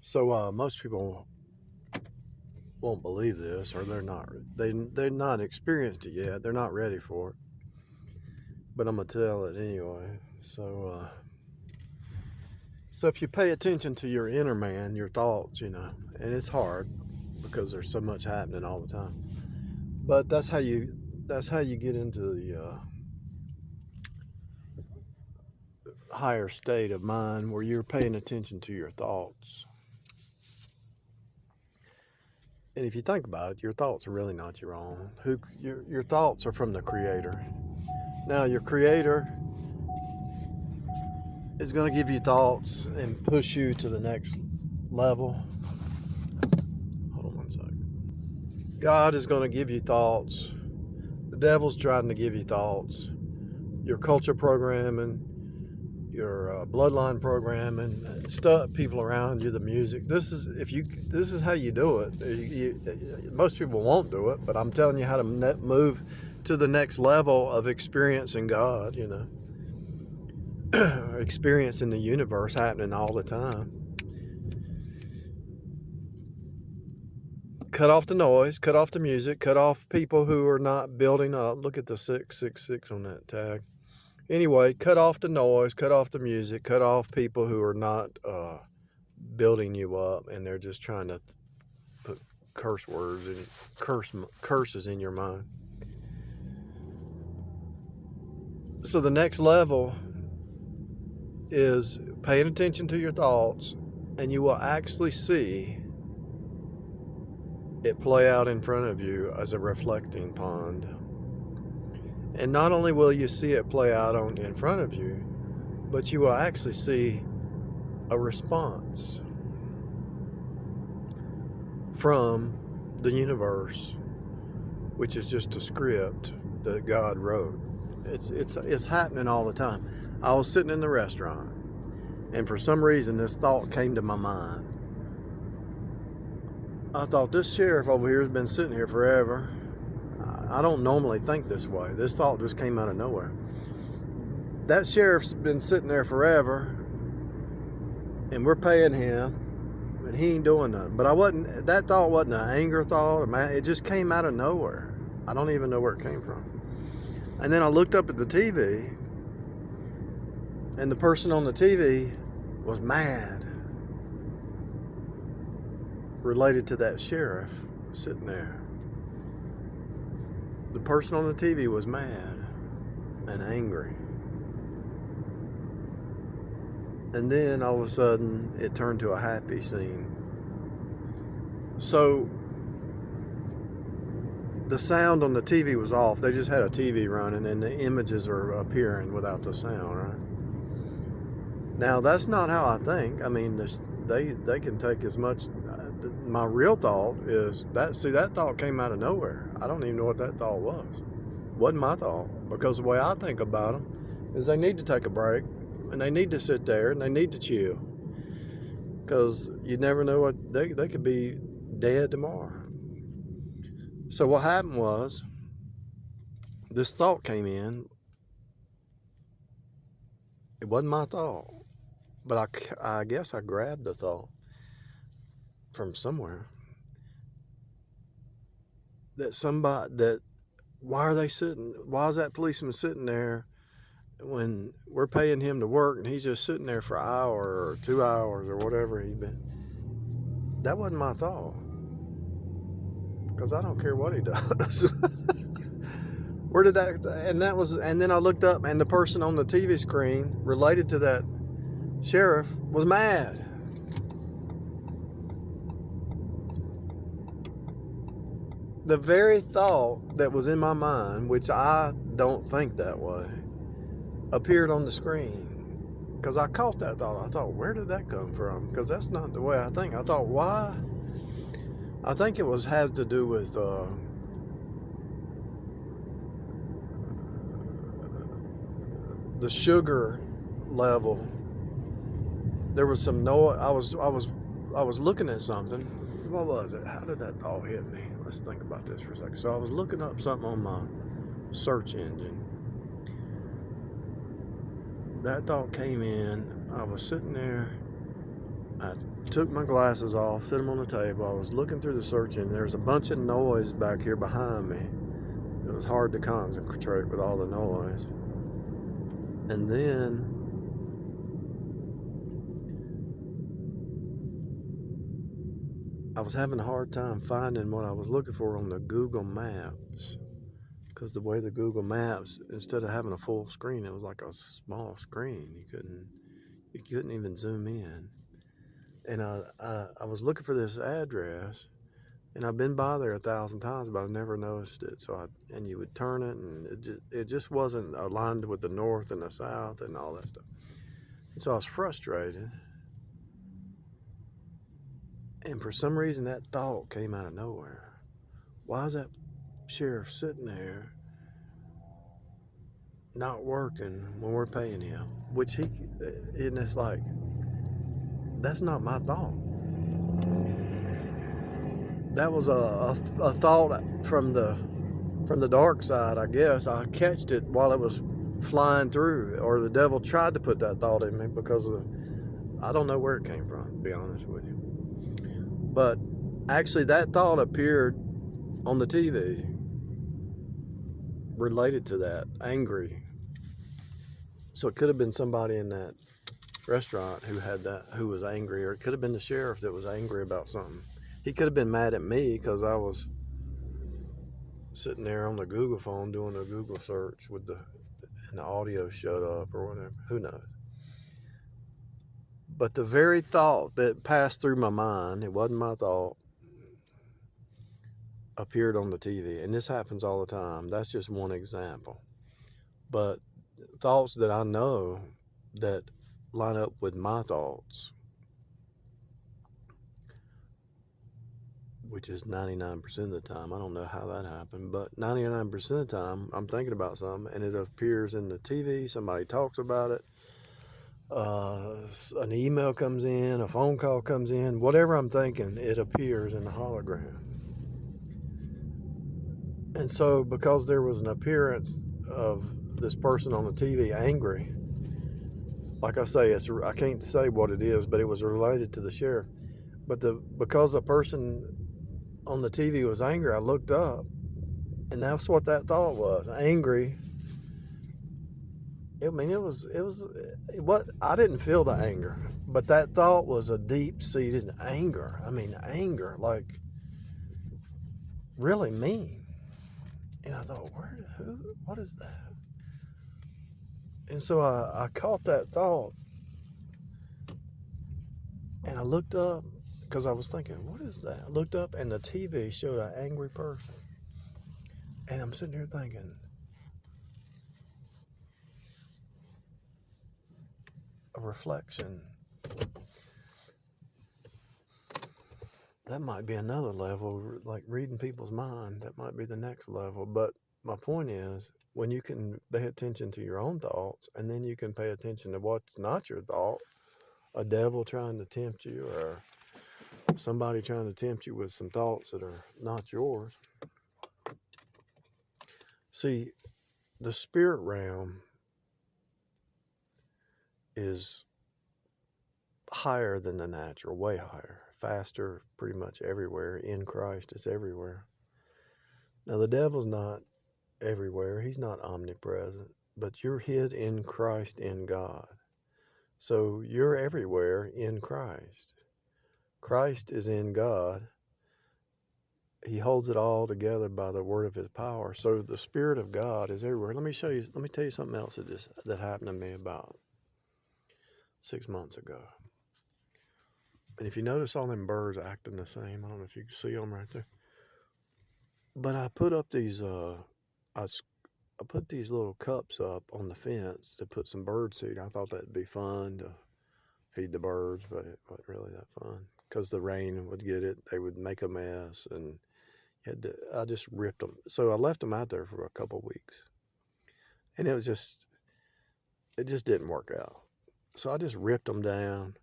So most people won't believe this, or they're not experienced it yet. They're not ready for it. But I'm gonna tell it anyway. So if you pay attention to your inner man, your thoughts, and it's hard because there's so much happening all the time. But that's how you get into the higher state of mind where you're paying attention to your thoughts. And if you think about it, your thoughts are really not your own. Your thoughts are from the Creator. Now, your Creator is going to give you thoughts and push you to the next level. Hold on one second. God is going to give you thoughts. The devil's trying to give you thoughts. Your culture programming, your bloodline programming, stuff, people around you, the music. This is how you do it. Most people won't do it, but I'm telling you how to move to the next level of experiencing God. Experiencing the universe happening all the time. Cut off the noise, cut off the music, cut off people who are not building up. Look at the 666 on that tag. Anyway, cut off the noise, cut off the music, cut off people who are not building you up, and they're just trying to put curse words and curses in your mind. So the next level is paying attention to your thoughts, and you will actually see it play out in front of you as a reflecting pond. And not only will you see it play out in front of you, but you will actually see a response from the universe, which is just a script that God wrote. It's happening all the time. I was sitting in the restaurant, and for some reason this thought came to my mind. I thought, this sheriff over here has been sitting here forever. I don't normally think this way. This thought just came out of nowhere. That sheriff's been sitting there forever, and we're paying him, and he ain't doing nothing. But that thought wasn't an anger thought. It just came out of nowhere. I don't even know where it came from. And then I looked up at the TV, and the person on the TV was mad, related to that sheriff sitting there. The person on the TV was mad and angry. And then all of a sudden it turned to a happy scene. So the sound on the TV was off. They just had a TV running and the images are appearing without the sound, right? Now that's not how I think. I mean, they can take as much. My real thought is that thought came out of nowhere. I don't even know what that thought was. Wasn't my thought, because the way I think about them is they need to take a break, and they need to sit there, and they need to chill, because you never know what they could be dead tomorrow. So what happened was, this thought came in. It wasn't my thought, but I guess I grabbed the thought from somewhere. Why is that policeman sitting there when we're paying him to work, and he's just sitting there for an hour or 2 hours or whatever he's been? That wasn't my thought, because I don't care what he does. Where did that? And then I looked up, and the person on the TV screen related to that sheriff was mad. The very thought that was in my mind, which I don't think that way, appeared on the screen. Because I caught that thought. I thought, where did that come from? Because that's not the way I think. I thought, why? I think it has to do with the sugar level. There was some noise. I was looking at something. What was it? How did that thought hit me? Let's think about this for a second. So I was looking up something on my search engine. That thought came in. I was sitting there, I took my glasses off, set them on the table. I was looking through the search engine. There's a bunch of noise back here behind me. It was hard to concentrate with all the noise. And then I was having a hard time finding what I was looking for on the Google Maps. Because the way the Google Maps, instead of having a full screen, it was like a small screen. You couldn't even zoom in. And I was looking for this address, and I've been by there 1,000 times, but I never noticed it. And you would turn it, and it just wasn't aligned with the north and the south and all that stuff. And so I was frustrated. And for some reason, that thought came out of nowhere. Why is that sheriff sitting there not working when we're paying him? And it's like, that's not my thought. That was a thought from the dark side, I guess. I catched it while it was flying through, or the devil tried to put that thought in me because I don't know where it came from, to be honest with you. But actually, that thought appeared on the TV related to that, angry. So it could have been somebody in that restaurant who was angry, or it could have been the sheriff that was angry about something. He could have been mad at me because I was sitting there on the Google phone doing a Google search and the audio shut up or whatever. Who knows? But the very thought that passed through my mind, it wasn't my thought, appeared on the TV. And this happens all the time. That's just one example. But thoughts that I know that line up with my thoughts, which is 99% of the time. I don't know how that happened, but 99% of the time, I'm thinking about something and it appears in the TV. Somebody talks about it. An email comes in, a phone call comes in, whatever I'm thinking, it appears in the hologram. And so, because there was an appearance of this person on the TV angry, like I say, I can't say what it is, but it was related to the sheriff. But because the person on the TV was angry, I looked up, and that's what that thought was. Angry. I didn't feel the anger, but that thought was a deep-seated anger. Anger, like really mean. And I thought, what is that? And so I caught that thought, and I looked up because I was thinking, what is that? I looked up, and the TV showed an angry person, and I'm sitting here thinking, a reflection. That might be another level, like reading people's mind. That might be the next level. But my point is, when you can pay attention to your own thoughts, and then you can pay attention to what's not your thought, a devil trying to tempt you, or somebody trying to tempt you with some thoughts that are not yours. See, the spirit realm is higher than the natural, way higher, faster, pretty much everywhere. In Christ, it's everywhere. Now, the devil's not everywhere. He's not omnipresent, but you're hid in Christ in God. So you're everywhere in Christ. Christ is in God. He holds it all together by the word of his power. So the Spirit of God is everywhere. Let me tell you something else that happened to me about 6 months ago. And if you notice all them birds acting the same, I don't know if you can see them right there. But I put up these I put these little cups up on the fence to put some bird seed. I thought that'd be fun to feed the birds, but it wasn't really that fun because the rain would get it. They would make a mess, and I just ripped them. So I left them out there for a couple of weeks, and it just didn't work out. So I just ripped them down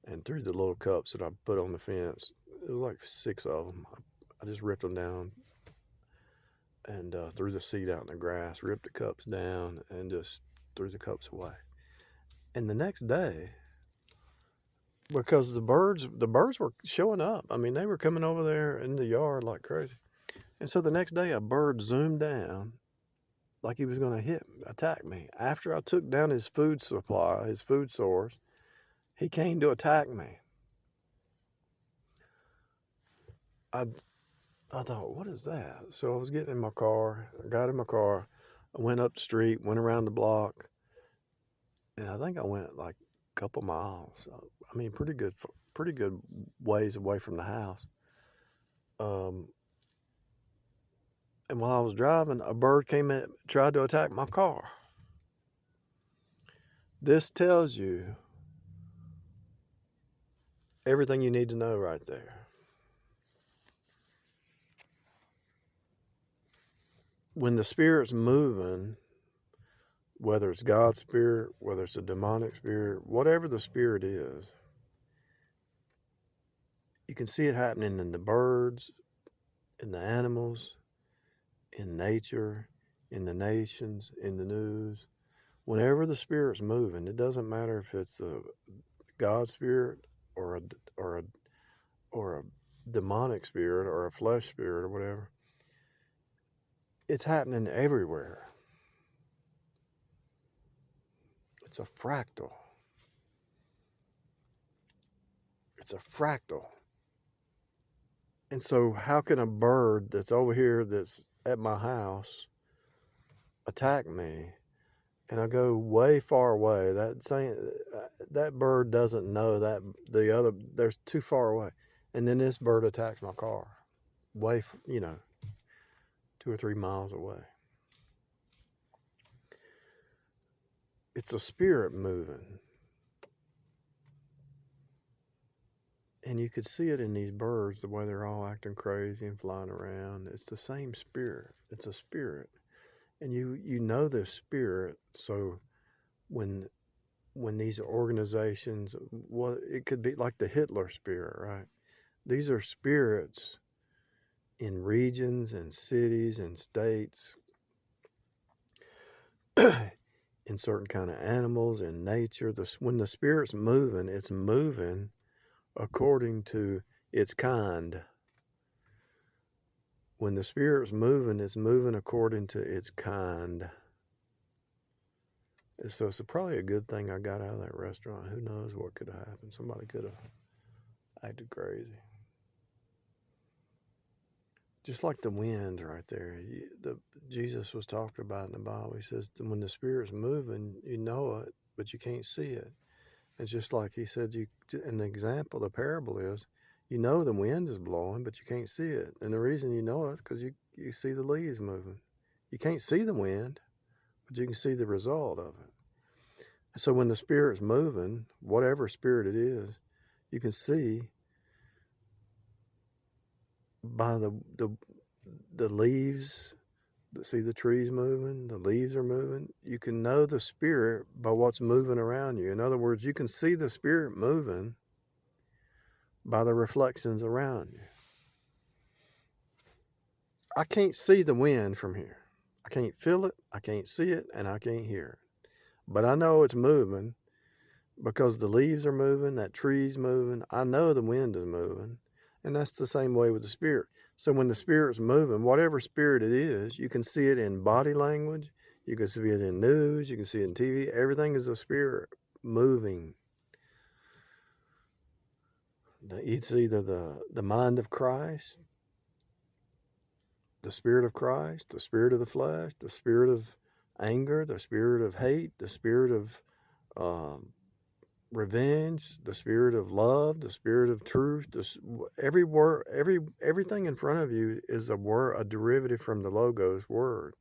and threw the little cups that I put on the fence. It was like 6 of them. I just ripped them down and threw the seed out in the grass, ripped the cups down, and just threw the cups away. And the next day, because the birds were showing up. I mean, they were coming over there in the yard like crazy. And so the next day, a bird zoomed down like he was going to attack me. After I took down his food supply, his food source, he came to attack me. I I thought, what is that? So I was getting in my car. I got in my car. I went up the street, went around the block, and I think I went like a couple miles. I mean, pretty good ways away from the house. Um, and while I was driving, a bird came in, tried to attack my car. This tells you everything you need to know right there. When the spirit's moving, whether it's God's spirit, whether it's a demonic spirit, whatever the spirit is, you can see it happening in the birds, in the animals, in nature, in the nations, in the news. Whenever the spirit's moving, it doesn't matter if it's a God spirit or a demonic spirit or a flesh spirit or whatever. It's happening everywhere. It's a fractal. It's a fractal. And so how can a bird that's over here that's at my house attack me? And I go way far away. That bird doesn't know that they're too far away. And then this bird attacks my car, 2 or 3 miles away. It's a spirit moving. And you could see it in these birds, the way they're all acting crazy and flying around. It's the same spirit. It's a spirit. And you know this spirit, so when these organizations, it could be like the Hitler spirit, right? These are spirits in regions and cities and states, in certain kind of animals, in nature. When the spirit's moving, it's moving according to its kind. When the spirit's moving, it's moving according to its kind. So it's probably a good thing I got out of that restaurant. Who knows what could have happened? Somebody could have acted crazy. Just like the wind right there. Jesus was talking about in the Bible. He says, when the spirit's moving, you know it, but you can't see it. It's just like he said, in the example, the parable is, you know the wind is blowing, but you can't see it. And the reason you know it is because you see the leaves moving. You can't see the wind, but you can see the result of it. So when the spirit's moving, whatever spirit it is, you can see by the leaves, see the trees moving, the leaves are moving. You can know the spirit by what's moving around you. In other words, you can see the spirit moving by the reflections around you. I can't see the wind from here. I can't feel it, I can't see it, and I can't hear it. But I know it's moving because the leaves are moving, that tree's moving. I know the wind is moving. And that's the same way with the spirit. So when the spirit's moving, whatever spirit it is, you can see it in body language, you can see it in news, you can see it in TV. Everything is a spirit moving. It's either the mind of Christ, the spirit of Christ, the spirit of the flesh, the spirit of anger, the spirit of hate, the spirit of revenge, the spirit of love, the spirit of truth. Everything in front of you is a derivative from the Logos word,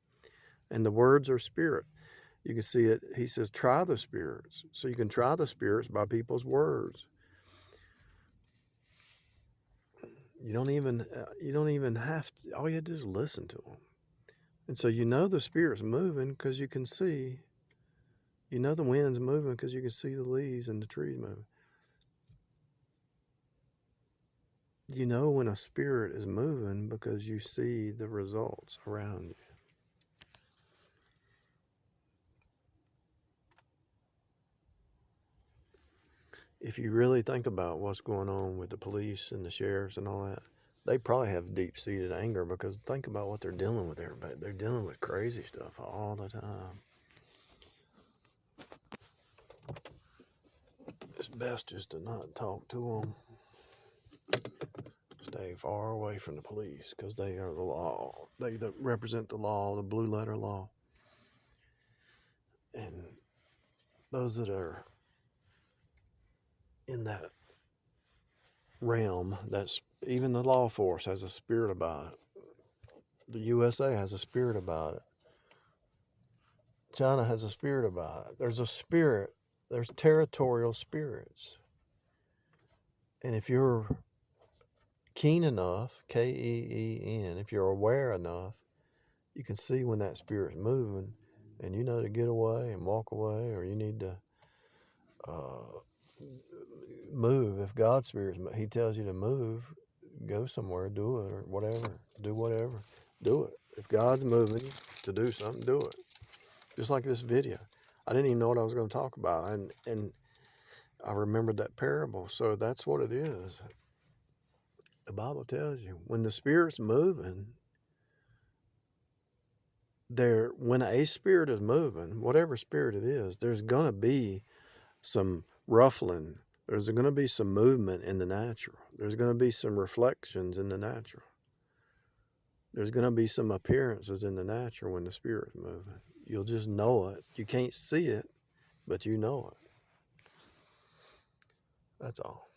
and the words are spirit. You can see it. He says, try the spirits. So you can try the spirits by people's words. You don't even have to. All you have to do is listen to them, and so you know the spirit's moving because you can see. You know the wind's moving because you can see the leaves and the trees moving. You know when a spirit is moving because you see the results around you. if you really think about what's going on with the police and the sheriffs and all that, they probably have deep-seated anger, because think about what they're dealing with. Everybody, they're dealing with crazy stuff all the time. It's best just to not talk to them. Stay far away from the police, because they are the law. They represent the law, the blue letter law. And those that are in that realm, that's even the law force has a spirit about it. The USA has a spirit about it. China has a spirit about it. There's a spirit. There's territorial spirits. And if you're keen enough, Keen, if you're aware enough, you can see when that spirit's moving, and you know to get away and walk away, or you need to move. If God's spirit, He tells you to move, go somewhere, do it, or whatever. Do whatever. Do it. If God's moving you to do something, do it. Just like this video. I didn't even know what I was going to talk about, and I remembered that parable. So that's what it is. The Bible tells you, when the Spirit's moving, when a spirit is moving, whatever spirit it is, there's going to be some ruffling. There's going to be some movement in the natural. There's going to be some reflections in the natural. There's going to be some appearances in the natural when the Spirit's moving. You'll just know it. You can't see it, but you know it. That's all.